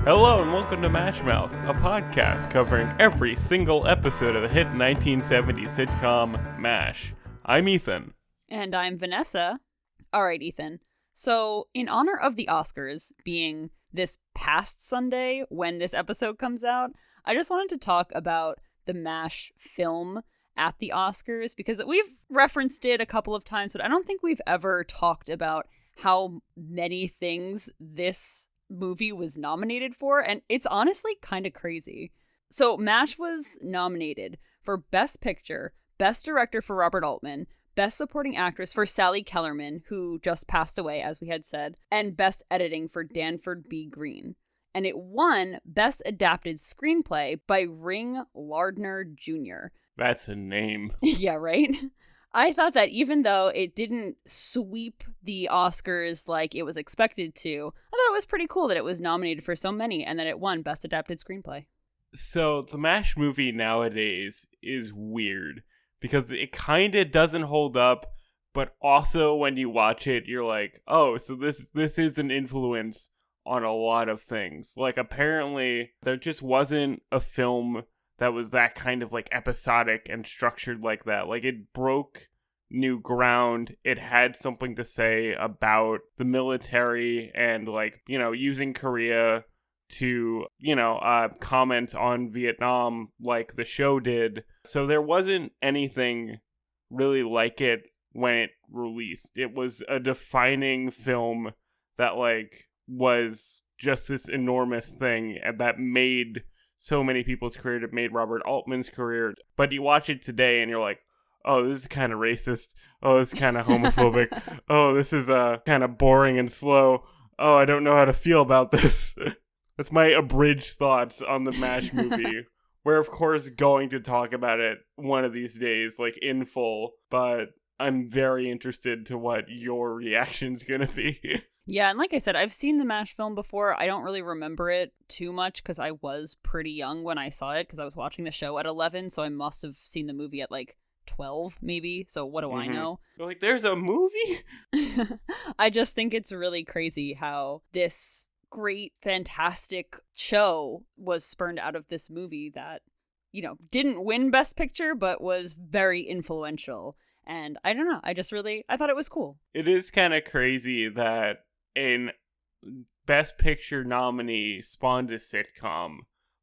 Hello and welcome to MASHmouth, a podcast covering every single episode of the hit 1970s sitcom MASH. I'm Ethan. And I'm Vanessa. Alright, Ethan. So, in honor of the Oscars being this past Sunday when this episode comes out, I just wanted to talk about the MASH film at the Oscars, because we've referenced it a couple of times, but I don't think we've ever talked about how many things this movie was nominated for, and it's honestly kind of crazy. So MASH was nominated for Best Picture, Best Director for Robert Altman, Best Supporting Actress for Sally Kellerman, who just passed away, as we had said, and Best Editing for Danford B. Green. And it won Best Adapted Screenplay by Ring Lardner Jr. That's a name. Yeah, right? I thought that even though it didn't sweep the Oscars like it was expected to, I thought it was pretty cool that it was nominated for so many and that it won Best Adapted Screenplay. So the MASH movie nowadays is weird because it kind of doesn't hold up, but also when you watch it, you're like, oh, so this is an influence on a lot of things. Like, apparently there just wasn't a film that was that kind of like episodic and structured like that. Like, it broke new ground. It had something to say about the military and, like, you know, using Korea to, you know, comment on Vietnam like the show did. So there wasn't anything really like it when it released. It was a defining film that, like, was just this enormous thing and that made so many people's career. It made Robert Altman's career. But you watch it today and you're like, oh, this is kind of racist. Oh, this is kind of homophobic. Oh, this is kind of boring and slow. Oh, I don't know how to feel about this. That's my abridged thoughts on the MASH movie. We're, of course, going to talk about it one of these days, like, in full. But I'm very interested to what your reaction's going to be. Yeah, and like I said, I've seen the MASH film before. I don't really remember it too much because I was pretty young when I saw it because I was watching the show at 11, so I must have seen the movie at like 12 maybe, so what do I know? You're like, there's a movie? I just think it's really crazy how this great, fantastic show was spurned out of this movie that, you know, didn't win Best Picture, but was very influential. And I don't know, I thought it was cool. It is kind of crazy that a Best Picture nominee spawned a sitcom.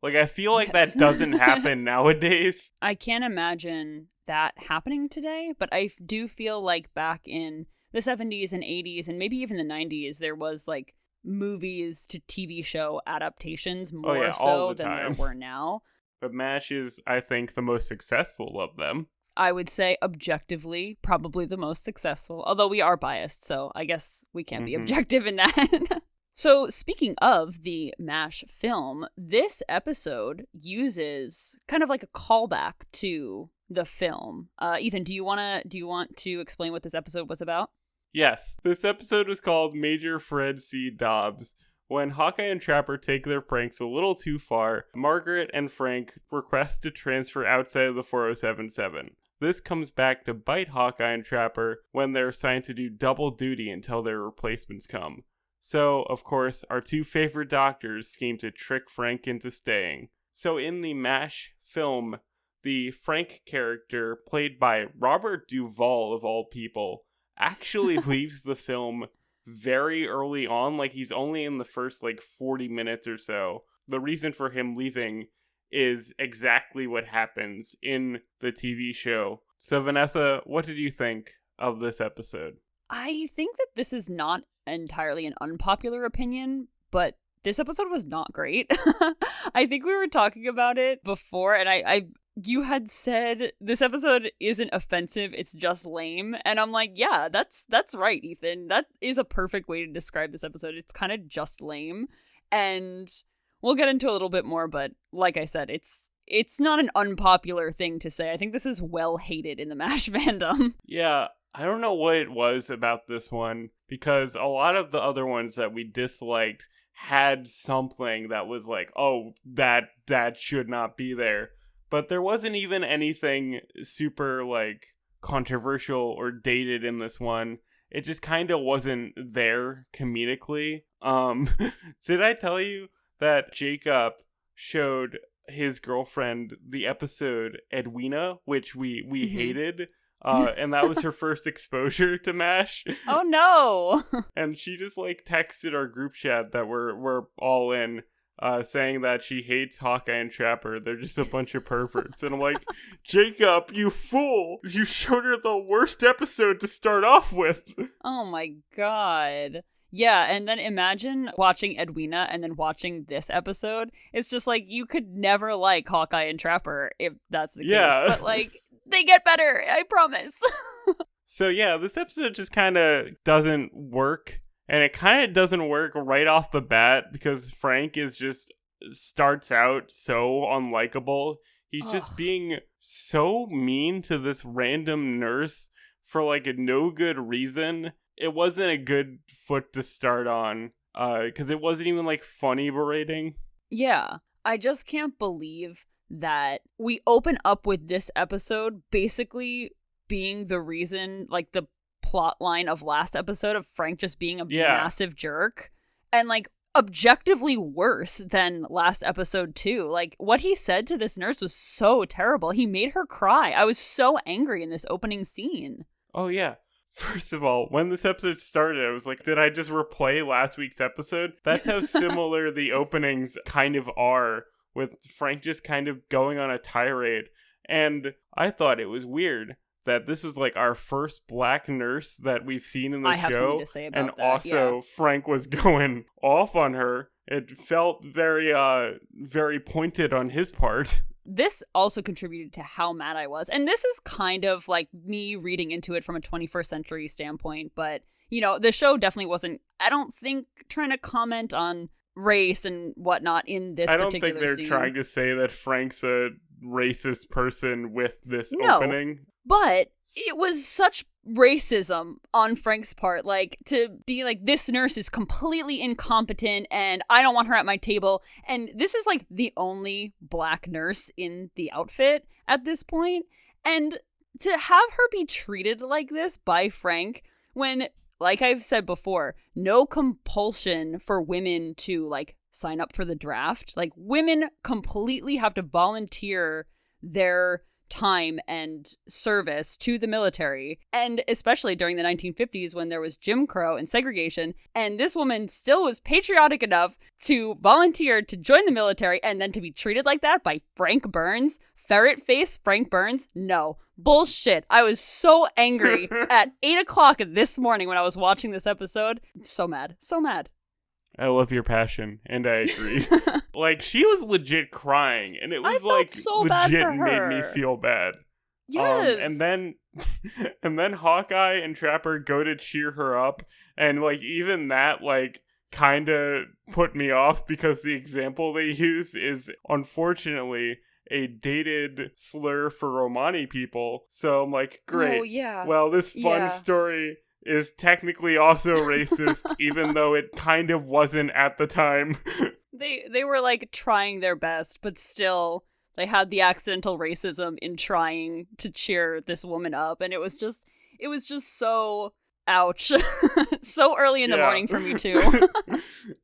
Like, I feel like that doesn't happen nowadays. I can't imagine that happening today, but I do feel like back in the 70s and 80s and maybe even the 90s, there was, like, movies to TV show adaptations more so than there were now. But MASH is, I think, the most successful of them. I would say objectively probably the most successful, although we are biased, so I guess we can't be objective in that. So speaking of the MASH film, this episode uses kind of like a callback to the film. Ethan, do you want to explain what this episode was about? Yes, this episode was called Major Fred C. Dobbs. When Hawkeye and Trapper take their pranks a little too far, Margaret and Frank request to transfer outside of the 4077. This comes back to bite Hawkeye and Trapper when they're assigned to do double duty until their replacements come. So, of course, our two favorite doctors scheme to trick Frank into staying. So in the MASH film, the Frank character, played by Robert Duvall of all people, actually leaves the film very early on. Like, he's only in the first, like, 40 minutes or so. The reason for him leaving is exactly what happens in the TV show. So, Vanessa, what did you think of this episode? I think that this is not entirely an unpopular opinion, but this episode was not great. I think we were talking about it before, and you had said this episode isn't offensive, it's just lame. And I'm like, yeah, that's right, Ethan. That is a perfect way to describe this episode. It's kind of just lame. And we'll get into a little bit more, but like I said, it's not an unpopular thing to say. I think this is well hated in the MASH fandom. Yeah, I don't know what it was about this one, because a lot of the other ones that we disliked had something that was like, oh, that should not be there. But there wasn't even anything super, like, controversial or dated in this one. It just kind of wasn't there comedically. Did I tell you that Jacob showed his girlfriend the episode Edwina, which we hated. And that was her first exposure to MASH. Oh no! And she just like texted our group chat that we're all in, saying that she hates Hawkeye and Trapper. They're just a bunch of perverts. And I'm like, Jacob, you fool! You showed her the worst episode to start off with. Oh my god. Yeah, and then imagine watching Edwina and then watching this episode. It's just like, you could never like Hawkeye and Trapper if that's the case. But like, they get better, I promise. So yeah, this episode just kind of doesn't work. And it kind of doesn't work right off the bat because Frank starts out so unlikable. He's just being so mean to this random nurse for like no good reason. It wasn't a good foot to start on because it wasn't even like funny berating. Yeah, I just can't believe that we open up with this episode basically being the reason, like the plot line of last episode of Frank just being a massive jerk, and like objectively worse than last episode too. Like what he said to this nurse was so terrible. He made her cry. I was so angry in this opening scene. Oh yeah. First of all, when this episode started, I was like, did I just replay last week's episode? That's how similar the openings kind of are, with Frank just kind of going on a tirade. And I thought it was weird that this was like our first black nurse that we've seen in the show. I have something to say about and that. Also, Frank was going off on her. It felt very, very pointed on his part. This also contributed to how mad I was. And this is kind of like me reading into it from a 21st century standpoint. But, you know, the show definitely wasn't, I don't think, trying to comment on race and whatnot in this particular scene. I don't think they're trying to say that Frank's a racist person with this opening. But it was such racism on Frank's part, like to be like, this nurse is completely incompetent and I don't want her at my table. And this is like the only black nurse in the outfit at this point. And to have her be treated like this by Frank when, like I've said before, no compulsion for women to like sign up for the draft. Like women completely have to volunteer their time and service to the military, and especially during the 1950s when there was Jim Crow and segregation, and this woman still was patriotic enough to volunteer to join the military and then to be treated like that by Frank Burns, ferret face Frank Burns. No, bullshit. I was so angry at 8 o'clock this morning when I was watching this episode. So mad. I love your passion, and I agree. Like, she was legit crying, and it was like so legit made me feel bad. Yes. And then Hawkeye and Trapper go to cheer her up, and like even that like kind of put me off because the example they use is unfortunately a dated slur for Romani people. So I'm like, great. Oh, yeah. Well, this fun story is technically also racist, even though it kind of wasn't at the time. They were like trying their best, but still they had the accidental racism in trying to cheer this woman up, and it was just so ouch. So early in the morning for me too.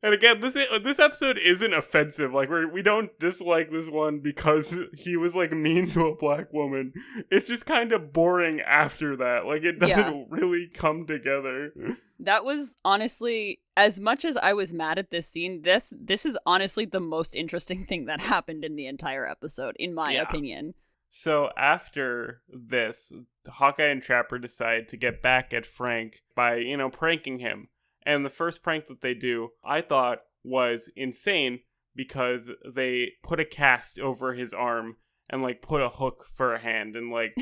And again, this episode isn't offensive. Like we don't dislike this one because he was like mean to a black woman. It's just kind of boring after that. Like it doesn't really come together. That was honestly, as much as I was mad at this scene, this is honestly the most interesting thing that happened in the entire episode, in my opinion. So after this, Hawkeye and Trapper decide to get back at Frank by, pranking him. And the first prank that they do, I thought was insane because they put a cast over his arm and like put a hook for a hand and like,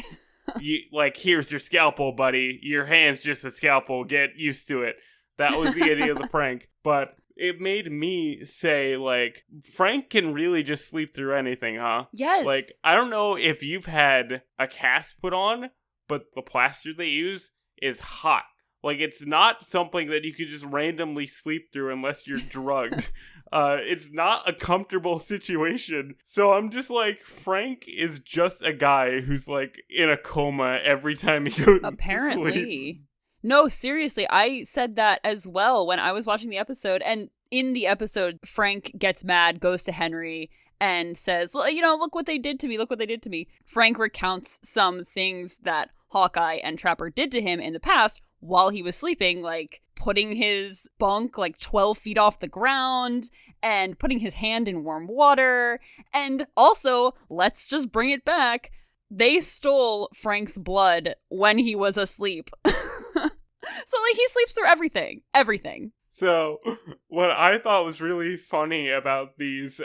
here's your scalpel, buddy. Your hand's just a scalpel. Get used to it. That was the idea of the prank. But it made me say, like, Frank can really just sleep through anything, huh? Yes. Like, I don't know if you've had a cast put on, but the plaster they use is hot. Like, it's not something that you could just randomly sleep through unless you're drugged. It's not a comfortable situation. So I'm just like, Frank is just a guy who's, like, in a coma every time he goes to sleep. No, seriously, I said that as well when I was watching the episode, and in the episode, Frank gets mad, goes to Henry, and says, look what they did to me, look what they did to me. Frank recounts some things that Hawkeye and Trapper did to him in the past while he was sleeping, like putting his bunk like 12 feet off the ground and putting his hand in warm water. And also, let's just bring it back, they stole Frank's blood when he was asleep. So, like, he sleeps through everything. Everything. So, what I thought was really funny about these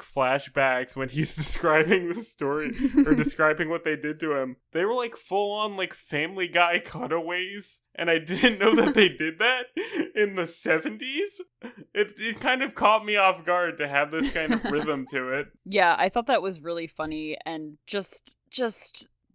flashbacks when he's describing the story, or describing what they did to him, they were, like, full-on, like, Family Guy cutaways, and I didn't know that they did that in the 70s. It kind of caught me off guard to have this kind of rhythm to it. Yeah, I thought that was really funny, and just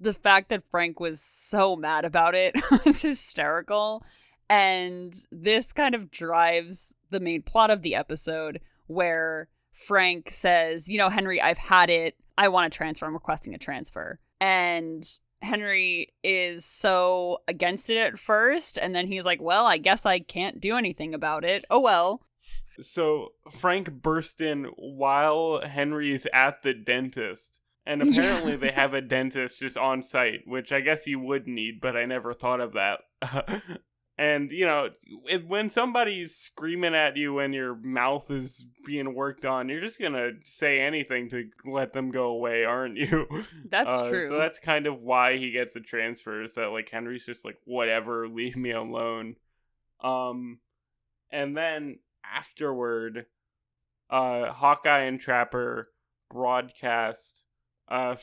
the fact that Frank was so mad about it was hysterical. And this kind of drives the main plot of the episode, where Frank says, Henry, I've had it. I want to transfer. I'm requesting a transfer. And Henry is so against it at first. And then he's like, well, I guess I can't do anything about it. Oh, well. So Frank burst in while Henry's at the dentist. And apparently they have a dentist just on site, which I guess you would need, but I never thought of that. And, when somebody's screaming at you when your mouth is being worked on, you're just going to say anything to let them go away, aren't you? That's true. So that's kind of why he gets a transfer, is that, like, Henry's just like, whatever, leave me alone. And then afterward, Hawkeye and Trapper broadcast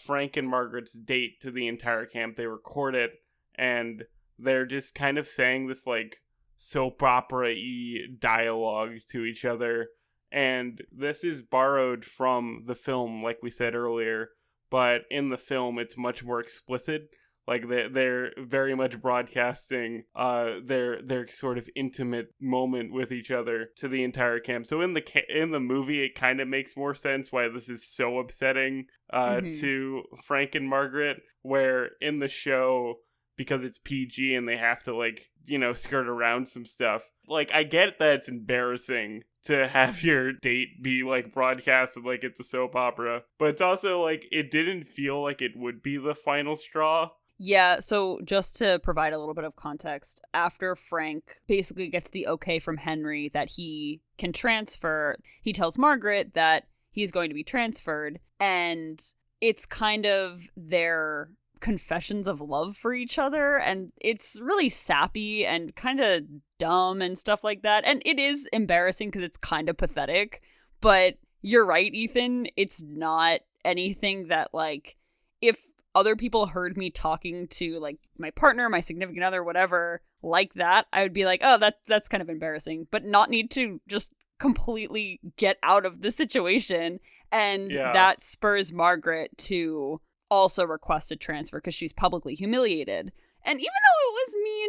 Frank and Margaret's date to the entire camp. They record it, and they're just kind of saying this, like, soap opera-y dialogue to each other. And this is borrowed from the film, like we said earlier. But in the film, it's much more explicit. Like, they're very much broadcasting their sort of intimate moment with each other to the entire camp. So in the movie, it kind of makes more sense why this is so upsetting to Frank and Margaret. Where in the show, because it's PG and they have to, like, skirt around some stuff. Like, I get that it's embarrassing to have your date be, like, broadcasted like it's a soap opera. But it's also, like, it didn't feel like it would be the final straw. Yeah, so just to provide a little bit of context, after Frank basically gets the okay from Henry that he can transfer, he tells Margaret that he's going to be transferred, and it's kind of their confessions of love for each other, and it's really sappy and kind of dumb and stuff like that, and it is embarrassing because it's kind of pathetic. But you're right, Ethan, it's not anything that, like, if other people heard me talking to, like, my partner, my significant other, whatever, like that, I would be like, oh, that's kind of embarrassing, but not need to just completely get out of the situation. And that spurs Margaret to also request a transfer because she's publicly humiliated. And even though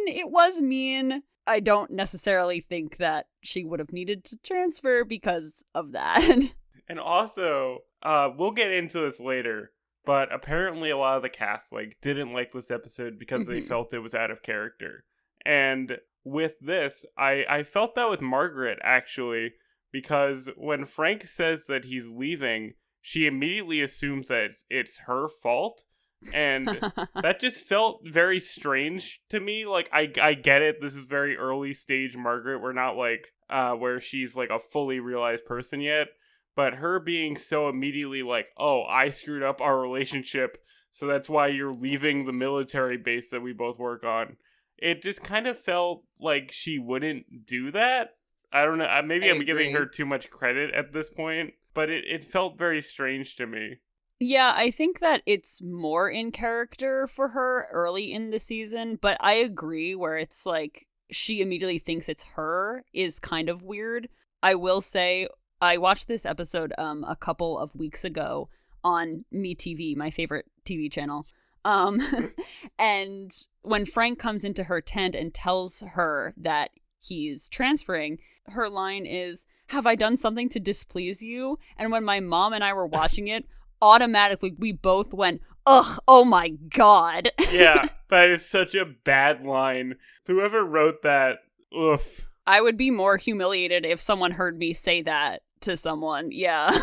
it was mean, I don't necessarily think that she would have needed to transfer because of that. And also, we'll get into this later, but apparently a lot of the cast, like, didn't like this episode because they felt it was out of character. And with this, I felt that with Margaret, actually, because when Frank says that he's leaving, she immediately assumes that it's her fault. And that just felt very strange to me. Like, I get it. This is very early stage Margaret. We're not, like, where she's, like, a fully realized person yet. But her being so immediately like, oh, I screwed up our relationship, so that's why you're leaving the military base that we both work on. It just kind of felt like she wouldn't do that. I don't know. Maybe I'm giving her too much credit at this point, but it felt very strange to me. Yeah, I think that it's more in character for her early in the season, but I agree where it's like she immediately thinks it's her is kind of weird. I will say I watched this episode a couple of weeks ago on MeTV, my favorite TV channel. And when Frank comes into her tent and tells her that he's transferring, her line is, "Have I done something to displease you?" And when my mom and I were watching it, automatically we both went, ugh, oh my god. Yeah, that is such a bad line. Whoever wrote that, oof. I would be more humiliated if someone heard me say that to someone. Yeah.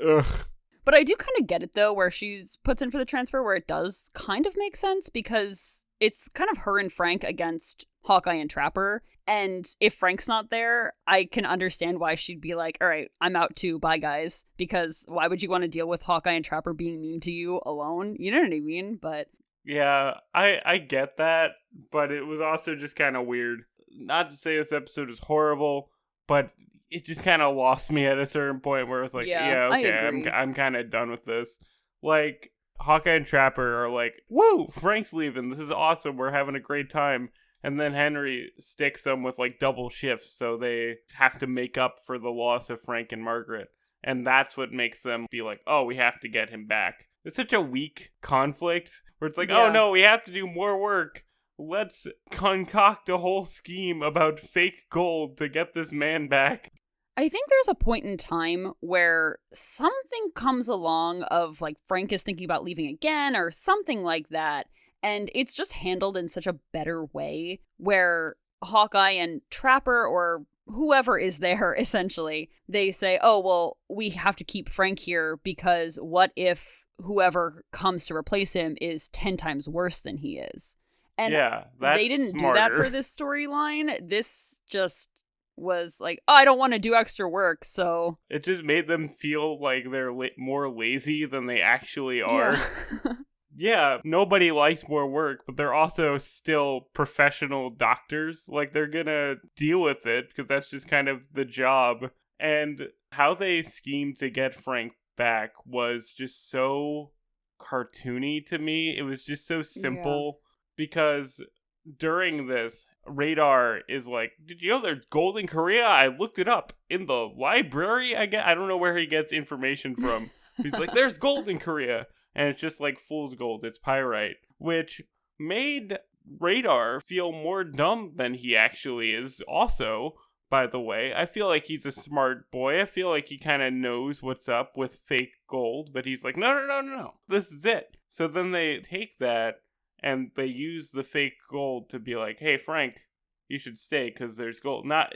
Ugh. But I do kind of get it, though, where she puts in for the transfer, where it does kind of make sense, because it's kind of her and Frank against Hawkeye and Trapper. And if Frank's not there, I can understand why she'd be like, all right, I'm out too. Bye, guys. Because why would you want to deal with Hawkeye and Trapper being mean to you alone? You know what I mean? But yeah, I get that, but it was also just kind of weird. Not to say this episode is horrible, but it just kind of lost me at a certain point where I was like, yeah okay, I'm kind of done with this. Like, Hawkeye and Trapper are like, woo, Frank's leaving. This is awesome. We're having a great time. And then Henry sticks them with, like, double shifts, so they have to make up for the loss of Frank and Margaret. And that's what makes them be like, oh, we have to get him back. It's such a weak conflict where it's like, oh no, we have to do more work. Let's concoct a whole scheme about fake gold to get this man back. I think there's a point in time where something comes along of, like, Frank is thinking about leaving again or something like that. And it's just handled in such a better way where Hawkeye and Trapper or whoever is there, essentially, they say, oh, well, we have to keep Frank here because what if whoever comes to replace him is 10 times worse than he is? And they didn't do that for this storyline. This just was like, oh, I don't want to do extra work, so... It just made them feel like they're more lazy than they actually are. Yeah. Yeah, nobody likes more work, but they're also still professional doctors. Like, they're gonna deal with it because that's just kind of the job. And how they schemed to get Frank back was just so cartoony to me. It was just so simple because during this, Radar is like, did you know there's gold in Korea? I looked it up in the library. I don't know where he gets information from. He's like, there's gold in Korea. And it's just like fool's gold. It's pyrite, which made Radar feel more dumb than he actually is. Also, by the way, I feel like he's a smart boy. I feel like he kind of knows what's up with fake gold, but he's like, no. This is it. So then they take that and they use the fake gold to be like, hey, Frank, you should stay because there's gold. Not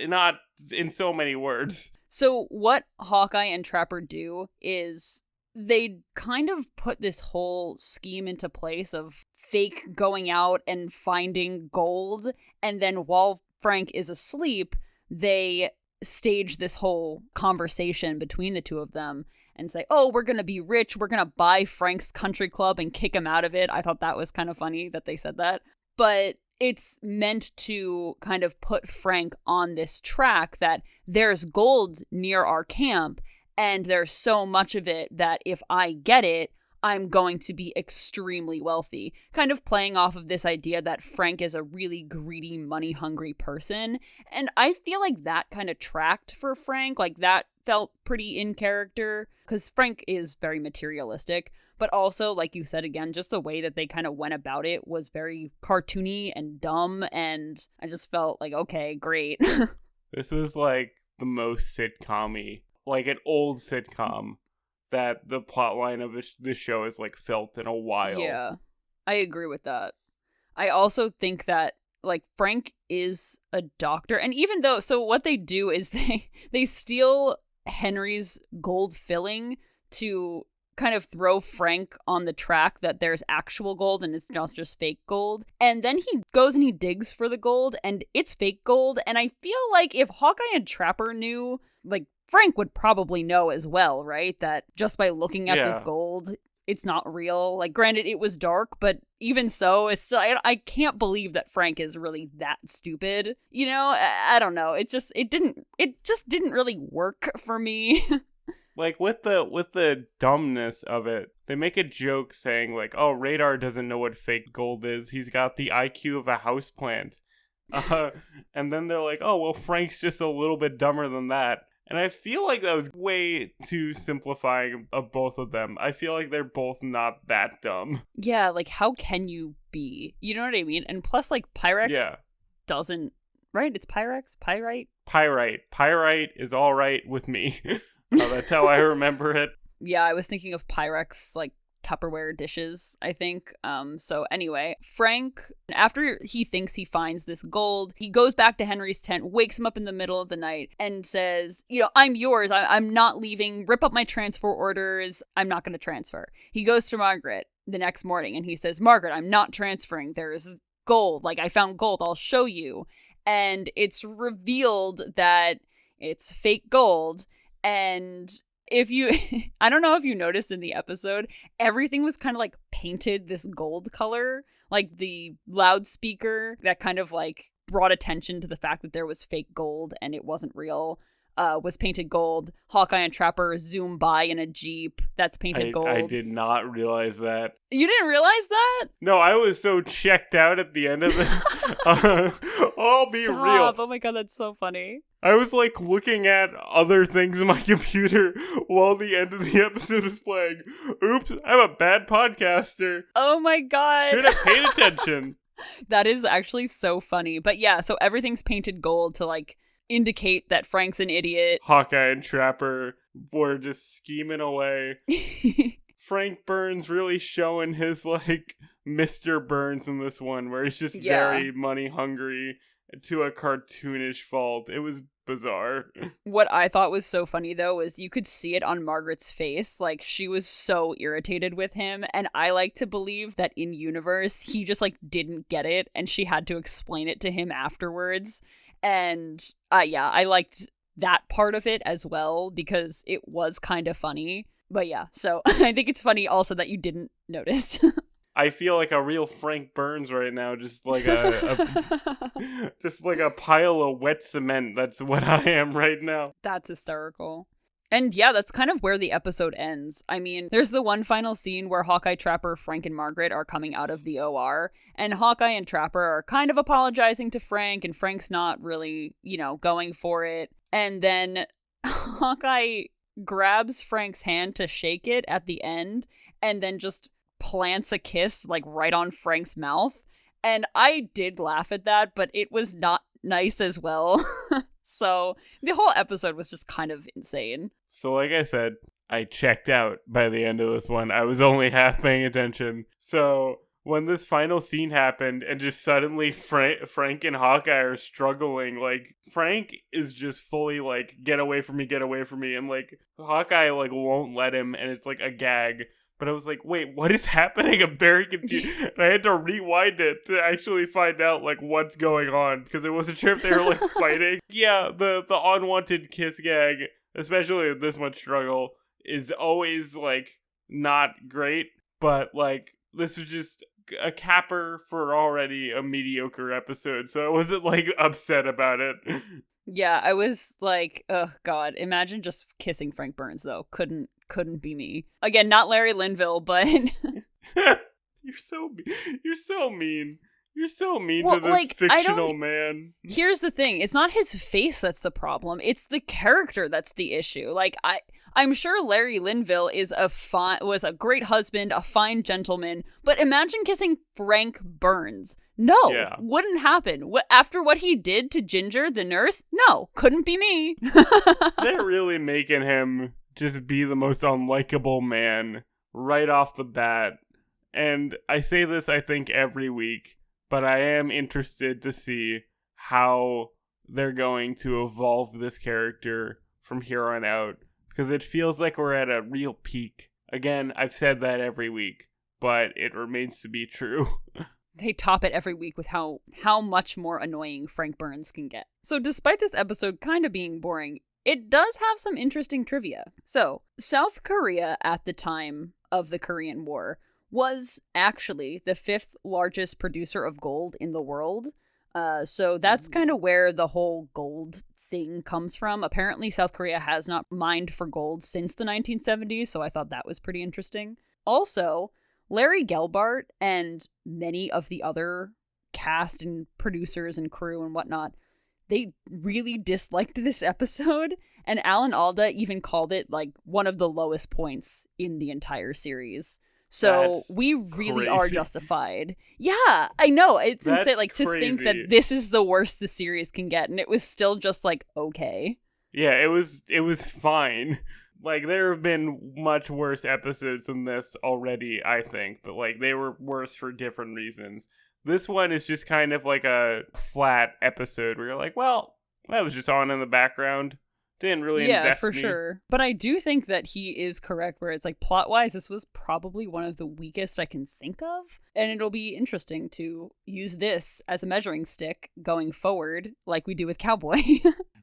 in so many words. So what Hawkeye and Trapper do is... they kind of put this whole scheme into place of fake going out and finding gold, and then while Frank is asleep, they stage this whole conversation between the two of them and say, oh, we're gonna be rich, we're gonna buy Frank's country club and kick him out of it. I thought that was kind of funny that they said that. But it's meant to kind of put Frank on this track that there's gold near our camp, and there's so much of it that if I get it, I'm going to be extremely wealthy. Kind of playing off of this idea that Frank is a really greedy, money-hungry person. And I feel like that kind of tracked for Frank. Like, that felt pretty in character. Because Frank is very materialistic. But also, like you said again, just the way that they kind of went about it was very cartoony and dumb. And I just felt like, okay, great. This was like the most sitcom-y. Like an old sitcom that the plotline of this show is like felt in a while. Yeah, I agree with that. I also think that like Frank is a doctor, and even though, so what they do is they steal Henry's gold filling to kind of throw Frank on the track that there's actual gold and it's not just fake gold. And then he goes and he digs for the gold and it's fake gold. And I feel like if Hawkeye and Trapper knew, like, Frank would probably know as well, right? That just by looking at this gold, it's not real. Like, granted, it was dark, but even so, it's still, I can't believe that Frank is really that stupid. You know, I don't know. It just didn't really work for me. Like, with the dumbness of it, they make a joke saying, like, oh, Radar doesn't know what fake gold is. He's got the IQ of a houseplant. And then they're like, oh, well, Frank's just a little bit dumber than that. And I feel like that was way too simplifying of both of them. I feel like they're both not that dumb. Yeah, like, how can you be? You know what I mean? And plus, like, Pyrex doesn't... Right? It's Pyrex? Pyrite? Pyrite is all right with me. That's how I remember it. Yeah, I was thinking of Pyrex, like, Tupperware dishes, I think. So anyway, Frank, after he thinks he finds this gold, he goes back to Henry's tent, wakes him up in the middle of the night, and says, I'm yours. I'm not leaving. Rip up my transfer orders. I'm not going to transfer. He goes to Margaret the next morning and he says, Margaret, I'm not transferring. There's gold. Like, I found gold. I'll show you. And it's revealed that it's fake gold. And I don't know if you noticed in the episode, everything was kind of like painted this gold color. Like the loudspeaker that kind of like brought attention to the fact that there was fake gold and it wasn't real, was painted gold. Hawkeye and Trapper zoom by in a Jeep that's painted gold. I did not realize that. You didn't realize that? No, I was so checked out at the end of this. I'll be real. Oh my god, that's so funny. I was like looking at other things on my computer while the end of the episode was playing. Oops, I'm a bad podcaster. Oh my god. Should have paid attention. That is actually so funny. But yeah, so everything's painted gold to like indicate that Frank's an idiot. Hawkeye and Trapper were just scheming away. Frank Burns really showing his like Mr. Burns in this one, where he's just very money hungry to a cartoonish fault. It was bizarre. What I thought was so funny though was you could see it on Margaret's face. Like, she was so irritated with him, and I like to believe that in universe he just like didn't get it and she had to explain it to him afterwards. And I liked that part of it as well because it was kind of funny. But yeah, so I think it's funny also that you didn't notice. I feel like a real Frank Burns right now, just like just like a pile of wet cement. That's what I am right now. That's hysterical. And yeah, that's kind of where the episode ends. I mean, there's the one final scene where Hawkeye, Trapper, Frank, and Margaret are coming out of the OR, and Hawkeye and Trapper are kind of apologizing to Frank, and Frank's not really, going for it. And then Hawkeye grabs Frank's hand to shake it at the end, and then just plants a kiss like right on Frank's mouth. And I did laugh at that, but it was not nice as well. So the whole episode was just kind of insane. So like I said, I checked out by the end of this one. I was only half paying attention. So when this final scene happened and just suddenly Frank and Hawkeye are struggling, like Frank is just fully like, get away from me. And like Hawkeye like won't let him, and it's like a gag. But I was like, wait, what is happening? I'm very confused. And I had to rewind it to actually find out, like, what's going on. Because I wasn't sure if they were, like, fighting. Yeah, the unwanted kiss gag, especially with this much struggle, is always, like, not great. But, like, this was just a capper for already a mediocre episode. So I wasn't, like, upset about it. Yeah, I was like, oh, God. Imagine just kissing Frank Burns, though. Couldn't be me. Again, not Larry Linville, but You're so mean. You're so mean to this fictional man. Here's the thing. It's not his face that's the problem. It's the character that's the issue. Like, I'm sure Larry Linville was a great husband, a fine gentleman, but imagine kissing Frank Burns. No, wouldn't happen. After what he did to Ginger, the nurse? No, couldn't be me. They're really making him just be the most unlikable man right off the bat. And I say this, I think, every week, but I am interested to see how they're going to evolve this character from here on out, because it feels like we're at a real peak. Again, I've said that every week, but it remains to be true. They top it every week with how much more annoying Frank Burns can get. So despite this episode kind of being boring, it does have some interesting trivia. So, South Korea at the time of the Korean War was actually the 5th largest producer of gold in the world. So that's kind of where the whole gold thing comes from. Apparently, South Korea has not mined for gold since the 1970s, so I thought that was pretty interesting. Also, Larry Gelbart and many of the other cast and producers and crew and whatnot, they really disliked this episode, and Alan Alda even called it like one of the lowest points in the entire series. So that's we really are justified. Yeah, I know. It's insane. Like, to think that this is the worst the series can get, and it was still just like okay. Yeah, it was fine. Like, there have been much worse episodes than this already, I think, but, like, they were worse for different reasons. This one is just kind of like a flat episode where you're like, well, that was just on in the background. Didn't really invest for me. sure. But I do think that he is correct where it's like, plot-wise, this was probably one of the weakest I can think of. And it'll be interesting to use this as a measuring stick going forward, like we do with Cowboy.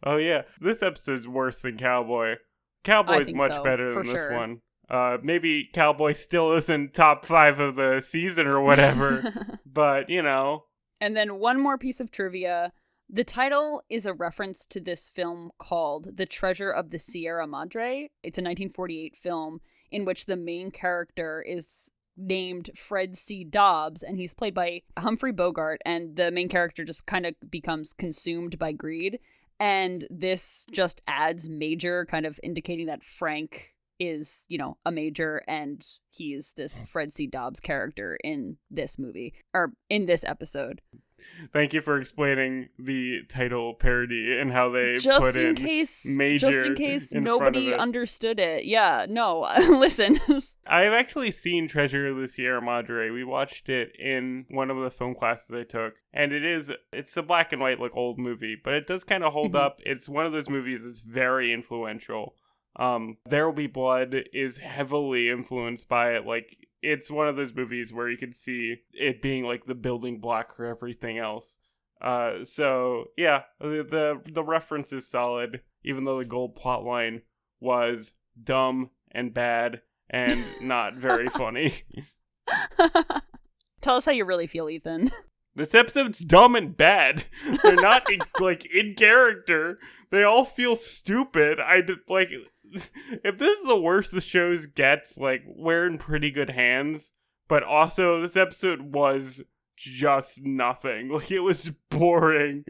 Oh, yeah. This episode's worse than Cowboy. Cowboy's much better than this one. Maybe Cowboy still isn't top 5 of the season or whatever, but, you know. And then one more piece of trivia. The title is a reference to this film called The Treasure of the Sierra Madre. It's a 1948 film in which the main character is named Fred C. Dobbs, and he's played by Humphrey Bogart, and the main character just kind of becomes consumed by greed. And this just adds major, kind of indicating that Frank is, you know, a major, and he is this Fred C. Dobbs character in this movie, or in this episode. Thank you for explaining the title parody and how they put in major. Just in case nobody understood it. Yeah, no, listen. I've actually seen Treasure of the Sierra Madre. We watched it in one of the film classes I took. And it's a black and white, like, old movie, but it does kind of hold up. It's one of those movies that's very influential. There Will Be Blood is heavily influenced by it. Like, it's one of those movies where you can see it being like the building block for everything else. So yeah, the reference is solid, even though the gold plotline was dumb and bad and not very funny. Tell us how you really feel, Ethan. This episode's dumb and bad. They're not in character. They all feel stupid. If this is the worst the show gets, like, we're in pretty good hands. But also, this episode was just nothing. Like, it was boring.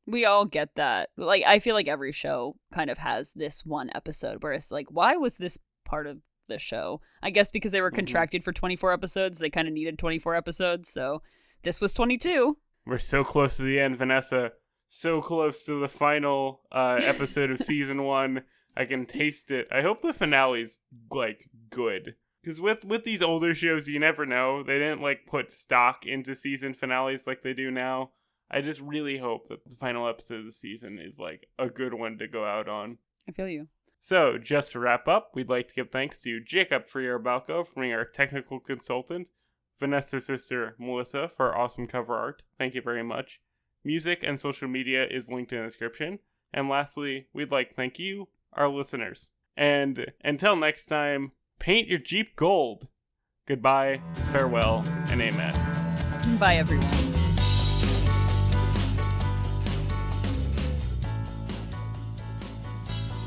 We all get that. Like, I feel like every show kind of has this one episode where it's like, why was this part of the show? I guess because they were contracted for 24 episodes, they kind of needed 24 episodes, so this was 22. We're so close to the end, Vanessa. So close to the final episode of season 1. I can taste it. I hope the finale's, like, good. Because with these older shows, you never know. They didn't, like, put stock into season finales like they do now. I just really hope that the final episode of the season is, like, a good one to go out on. I feel you. So, just to wrap up, we'd like to give thanks to Jacob Freer-Balco for being our technical consultant, Vanessa's sister, Melissa, for our awesome cover art. Thank you very much. Music and social media is linked in the description. And lastly, we'd like to thank you, our listeners. And until next time, paint your Jeep gold. Goodbye, farewell, and amen. Bye, everyone.